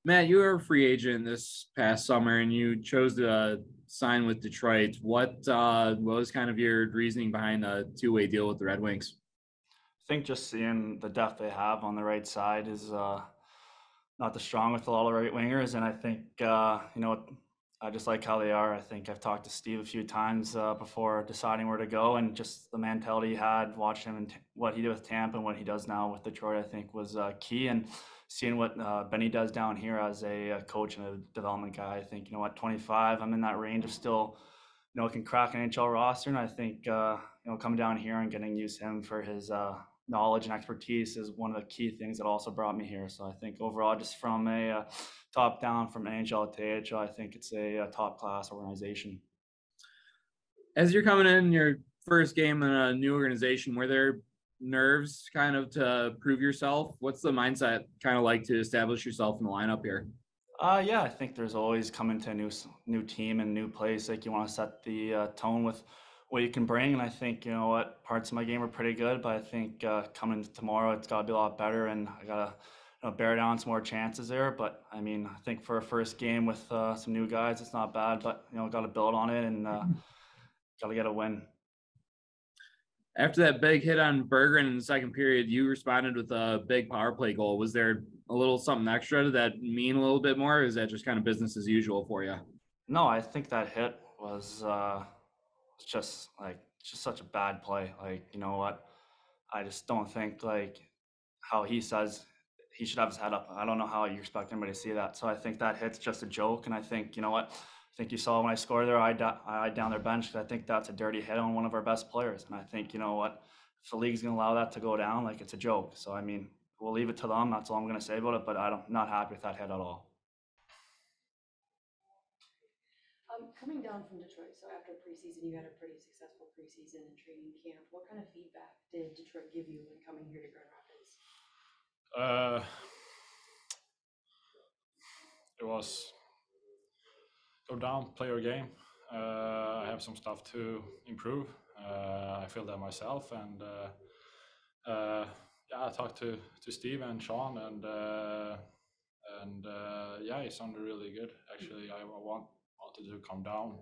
Matt, you were a free agent this past summer and you chose to sign with Detroit. What was kind of your reasoning behind a two-way deal with the Red Wings? I think just seeing the depth they have on the right side is not the strong with a lot of right wingers, and I think I just like how they are. I think I've talked to Steve a few times before deciding where to go, and just the mentality he had, watching him and what he did with Tampa and what he does now with Detroit, I think was key. And seeing what Benny does down here as a coach and a development guy, I think at 25, I'm in that range of still can crack an NHL roster, and I think coming down here and getting used to him for his knowledge and expertise is one of the key things that also brought me here. So I think overall, just from a top down, from NHL to AHL, I think it's a top class organization. As you're coming in your first game in a new organization, were there nerves kind of to prove yourself? What's the mindset kind of like to establish yourself in the lineup here? Yeah, I think there's always coming to a new team and new place. Like you want to set the tone with what you can bring, and I think what parts of my game are pretty good, but I think coming tomorrow it's got to be a lot better, and I gotta bear down some more chances there. But I mean, I think for a first game with some new guys, it's not bad, but got to build on it and got to get a win. After that big hit on Berggren in the second period, you responded with a big power play goal. Was there a little something extra? Did that mean a little bit more, or is that just kind of business as usual for you? No, I think that hit was just such a bad play. Like, you know what? I just don't think like how he says he should have his head up. I don't know how you expect anybody to see that. So I think that hit's just a joke. And I think, I think you saw when I scored there, I down their bench because I think that's a dirty hit on one of our best players. And I think, if the league's going to allow that to go down, like it's a joke. So, I mean, we'll leave it to them. That's all I'm going to say about it. But I'm not happy with that hit at all. Coming down from Detroit, so after preseason, you had a pretty successful preseason and training camp. What kind of feedback did Detroit give you when coming here to Grand Rapids? It was go down, play your game. I have some stuff to improve. I feel that myself, and I talked to Steve and Sean, and it sounded really good. Actually, I wanted to come down.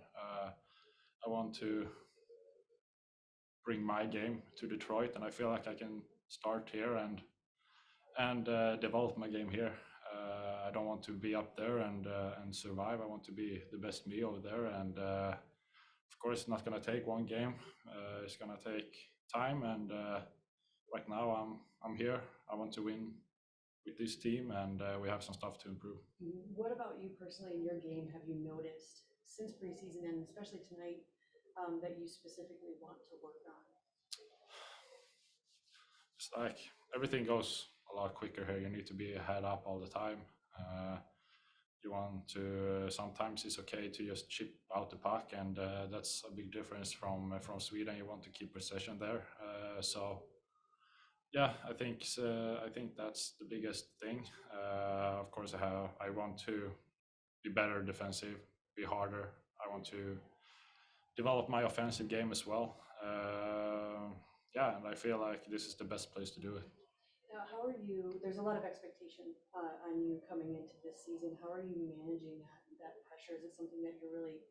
I want to bring my game to Detroit, and I feel like I can start here and develop my game here. I don't want to be up there and survive. I want to be the best me over there, and of course, it's not going to take one game. It's going to take time, and right now I'm here. I want to win with this team, and we have some stuff to improve. What about you personally in your game have you noticed since preseason and especially tonight that you specifically want to work on? It's like everything goes a lot quicker here. You need to be head up all the time. You want to, sometimes it's okay to just chip out the puck, and that's a big difference from Sweden. You want to keep possession there. I think that's the biggest thing. Of course, I want to be better defensive, be harder. I want to develop my offensive game as well. And I feel like this is the best place to do it. Now, how are you? There's a lot of expectation on you coming into this season. How are you managing that pressure? Is it something that you're really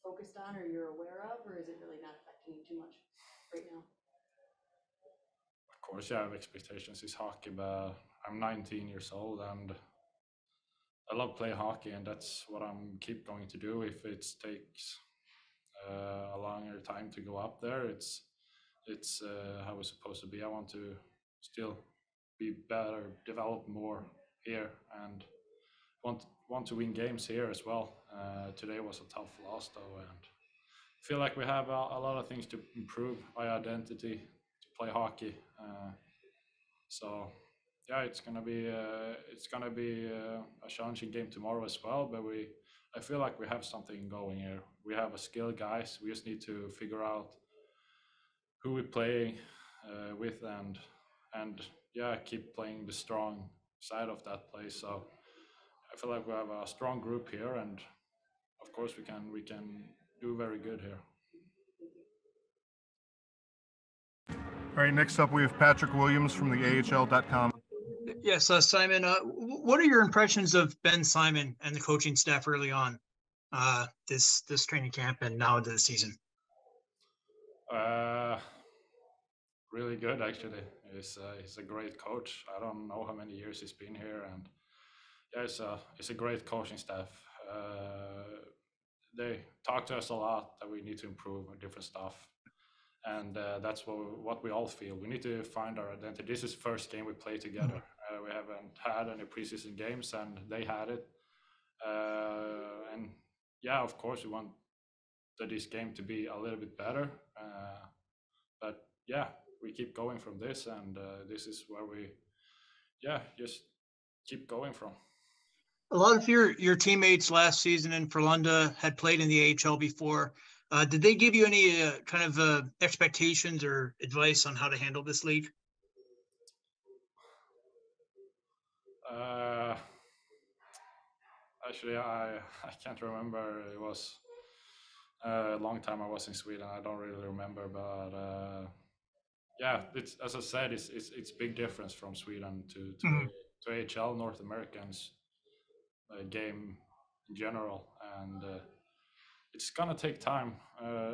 focused on, or you're aware of, or is it really not affecting you too much right now? Of course, I have expectations. It's hockey, but I'm 19 years old and I love playing hockey, and that's what I'm keep going to do. If it takes a longer time to go up there, it's how it's supposed to be. I want to still be better, develop more here, and want to win games here as well. Today was a tough loss though, and I feel like we have a lot of things to improve my identity to play hockey. It's gonna be a challenging game tomorrow as well. But I feel like we have something going here. We have a skilled guys. We just need to figure out who we play with and keep playing the strong side of that play. So I feel like we have a strong group here, and of course we can do very good here. All right, next up we have Patrick Williams from the AHL.com. Yes, Simon, what are your impressions of Ben Simon and the coaching staff early on this training camp and now into the season? Really good, actually. He's a great coach. I don't know how many years he's been here, and yeah, it's a great coaching staff. They talk to us a lot that we need to improve on different stuff, and that's what we all feel. We need to find our identity. This is the first game we play together. We haven't had any preseason games, and they had it. And yeah, of course, we want this game to be a little bit better. But yeah, we keep going from this, and this is where we, just keep going from. A lot of your teammates last season in Frölunda had played in the AHL before. Did they give you any kind of expectations or advice on how to handle this league? Actually, I can't remember. It was a long time I was in Sweden. I don't really remember, but yeah, it's, as I said, it's big difference from Sweden to AHL North Americans game in general, and it's gonna take time,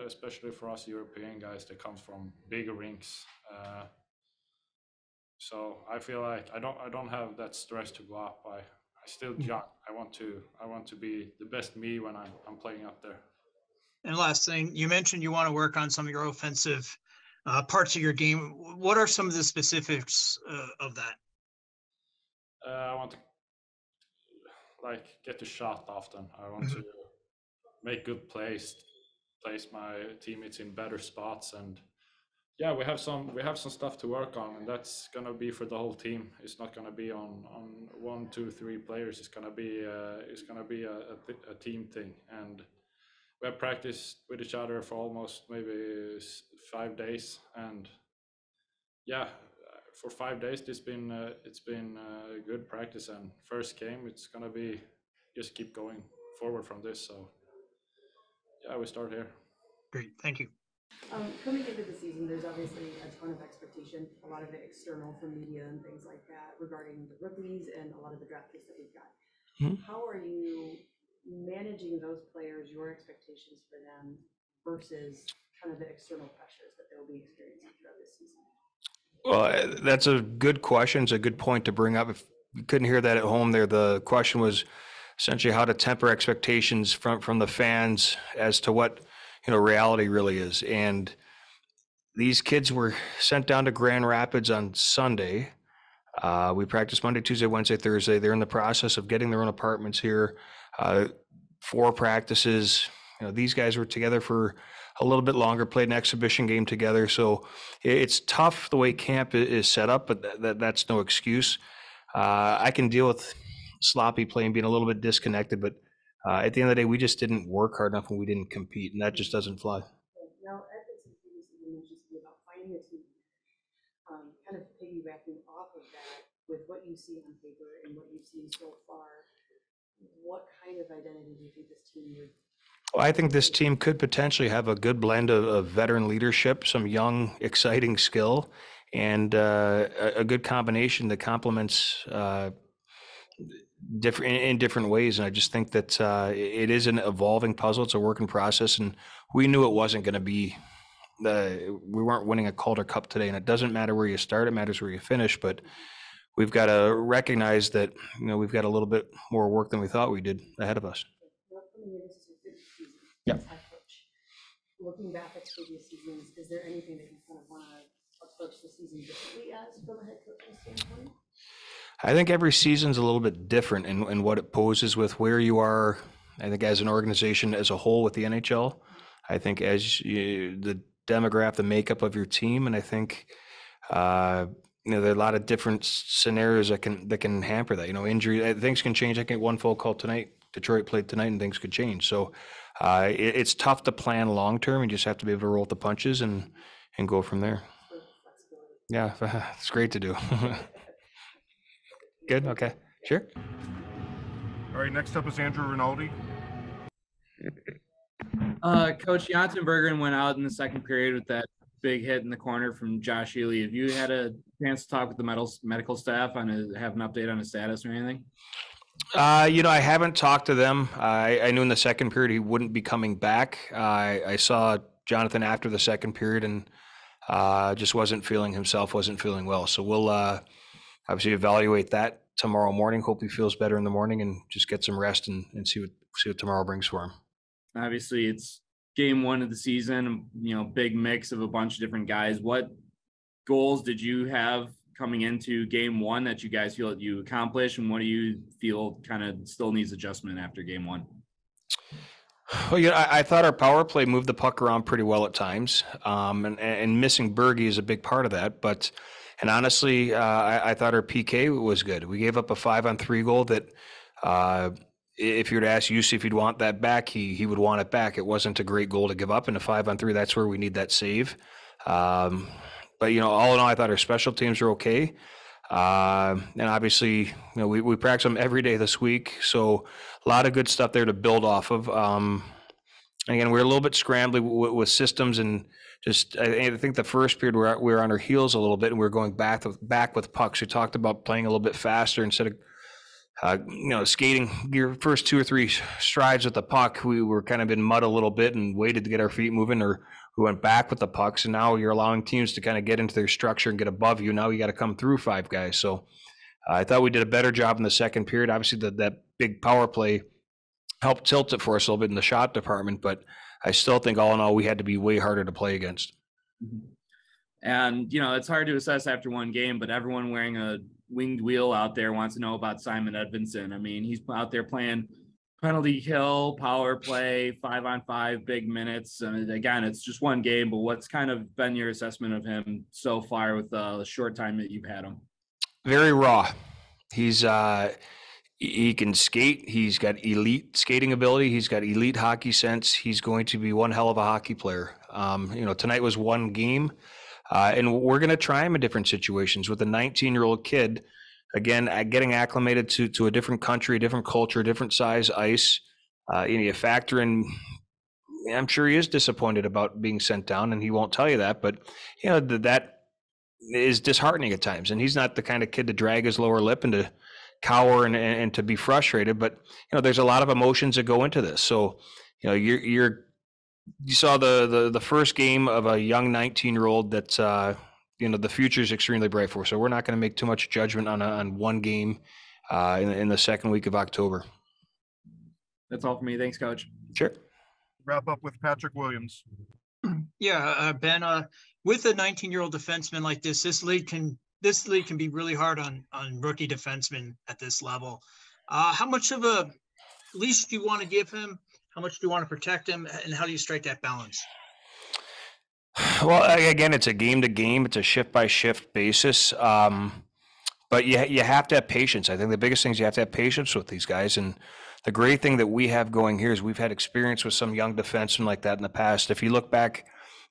especially for us European guys that comes from bigger rinks. So I feel like I don't have that stress to go up. I still young. I want to be the best me when I'm playing up there. And last thing, you mentioned you want to work on some of your offensive parts of your game. What are some of the specifics of that? I want to get the shot often. I want to make good plays, place my teammates in better spots, and yeah, we have some stuff to work on, and that's gonna be for the whole team. It's not gonna be on 1, 2, 3 players. It's gonna be a team thing, and we have practiced with each other for almost maybe 5 days, and yeah, for 5 days it's been good practice, and first game it's gonna be just keep going forward from this. So yeah, we start here. Great, thank you. Coming into the season, there's obviously a ton of expectation, a lot of it external from media and things like that regarding the rookies and a lot of the draft picks that we've got. How are you managing those players, your expectations for them versus kind of the external pressures that they'll be experiencing throughout this season? Well, that's a good question. It's a good point to bring up. If you couldn't hear that at home there, the question was essentially how to temper expectations from the fans as to what reality really is. And these kids were sent down to Grand Rapids on Sunday. We practiced Monday, Tuesday, Wednesday, Thursday. They're in the process of getting their own apartments here. 4 practices. These guys were together for a little bit longer, played an exhibition game together. So it's tough the way camp is set up, but that's no excuse. I can deal with sloppy play and being a little bit disconnected, but at the end of the day, we just didn't work hard enough and we didn't compete, and that just doesn't fly. Now, Edvinson previously mentioned to me about finding a team, kind of piggybacking off of that with what you see on paper and what you've seen so far. What kind of identity do you think this team would? Well, I think this team could potentially have a good blend of veteran leadership, some young, exciting skill, and a good combination that complements different ways. And I just think that it is an evolving puzzle. It's a work in process, and we knew it wasn't going to be we weren't winning a Calder Cup today, and it doesn't matter where you start, it matters where you finish. But we've got to recognize that we've got a little bit more work than we thought we did ahead of us. Yeah. Looking back at previous seasons, is there anything that you kind of want to approach the season differently as from a head coaching standpoint? I think every season's a little bit different in what it poses with where you are. I think as an organization as a whole with the NHL, I think as the demographic, the makeup of your team, and I think there are a lot of different scenarios that can hamper that. Injury, things can change. I get one phone call tonight. Detroit played tonight, and things could change. So it's tough to plan long term. You just have to be able to roll with the punches and go from there. Yeah, it's great to do. Good. Okay. Sure. All right. Next up is Andrew Rinaldi. Coach Janssen Berggren went out in the second period with that big hit in the corner from Josh Healey. If you had to chance to talk with the medical staff on have an update on his status or anything? I haven't talked to them. I knew in the second period he wouldn't be coming back. I saw Jonathan after the second period and just wasn't feeling well. So we'll obviously evaluate that tomorrow morning. Hope he feels better in the morning and just get some rest and see what tomorrow brings for him. Obviously, it's game one of the season, big mix of a bunch of different guys. What goals did you have coming into game one that you guys feel that you accomplished, and what do you feel kind of still needs adjustment after game one? Well, I thought our power play moved the puck around pretty well at times, and missing Berge is a big part of that. And honestly, I thought our PK was good. We gave up a 5-on-3 goal that if you were to ask Jussi if he'd want that back, he would want it back. It wasn't a great goal to give up in a 5-on-3. That's where we need that save. But all in all, I thought our special teams were okay. And obviously, we practice them every day this week. So a lot of good stuff there to build off of. Again, we're a little bit scrambly with systems, and just I think the first period we were on our heels a little bit, and we were going back with pucks. We talked about playing a little bit faster instead of skating your first 2 or 3 strides with the puck. We were kind of in mud a little bit and waited to get our feet moving, or we went back with the pucks, and now you're allowing teams to kind of get into their structure and get above you. Now you got to come through 5 guys. So I thought we did a better job in the second period. Obviously, that big power play helped tilt it for us a little bit in the shot department, but I still think all in all, we had to be way harder to play against. And, it's hard to assess after one game, but everyone wearing a winged wheel out there wants to know about Simon Edvinsson. I mean, he's out there playing penalty kill, power play, 5-on-5, big minutes. And again, it's just one game, but what's kind of been your assessment of him so far with the short time that you've had him? Very raw. He can skate. He's got elite skating ability. He's got elite hockey sense. He's going to be one hell of a hockey player. Tonight was one game, and we're going to try him in different situations with a 19-year-old kid. Again, getting acclimated to a different country, a different culture, a different size ice. You factor in, I'm sure he is disappointed about being sent down, and he won't tell you that, but that is disheartening at times. And he's not the kind of kid to drag his lower lip and to cower and to be frustrated. But there's a lot of emotions that go into this. So you saw the first game of a young 19-year-old that's the future is extremely bright for. So we're not going to make too much judgment on one game in the second week of October. That's all for me. Thanks, Coach. Sure. Wrap up with Patrick Williams. Yeah, Ben, with a 19-year-old defenseman like this league can be really hard on rookie defensemen at this level. How much of a leash do you want to give him? How much do you want to protect him? And how do you strike that balance? Well, again, it's a game-to-game. It's a shift-by-shift basis. But you have to have patience. I think the biggest thing is you have to have patience with these guys. And the great thing that we have going here is we've had experience with some young defensemen like that in the past. If you look back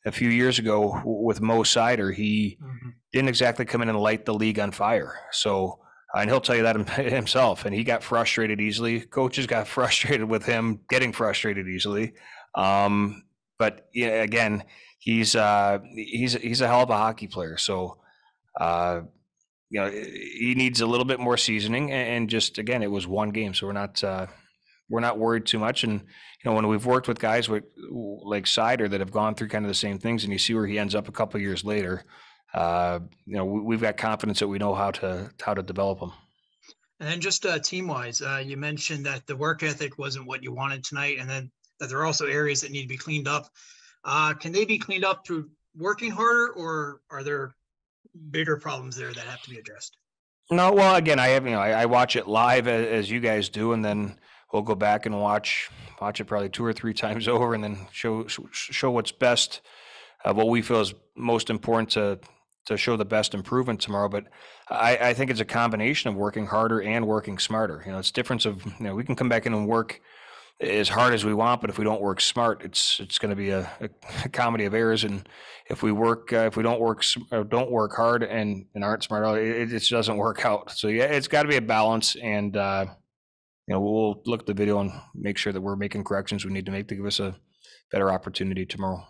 a few years ago with Mo Sider, he didn't exactly come in and light the league on fire. So, and he'll tell you that himself. And he got frustrated easily. Coaches got frustrated with him getting frustrated easily. But again, he's a hell of a hockey player. So, he needs a little bit more seasoning. And just again, it was one game, so we're not worried too much. And when we've worked with guys like Sider that have gone through kind of the same things, and you see where he ends up a couple of years later, we've got confidence that we know how to develop them. And then just team-wise, you mentioned that the work ethic wasn't what you wanted tonight, and then that there are also areas that need to be cleaned up. Can they be cleaned up through working harder, or are there bigger problems there that have to be addressed? No, well, again, I watch it live as you guys do, and then we'll go back and watch it probably 2 or 3 times over, and then show what's best, what we feel is most important to show the best improvement tomorrow. But I think it's a combination of working harder and working smarter. It's difference of, we can come back in and work as hard as we want, but if we don't work smart, it's going to be a comedy of errors. And if we don't work hard and aren't smart, it just doesn't work out. So yeah, it's got to be a balance. And we'll look at the video and make sure that we're making corrections we need to make to give us a better opportunity tomorrow.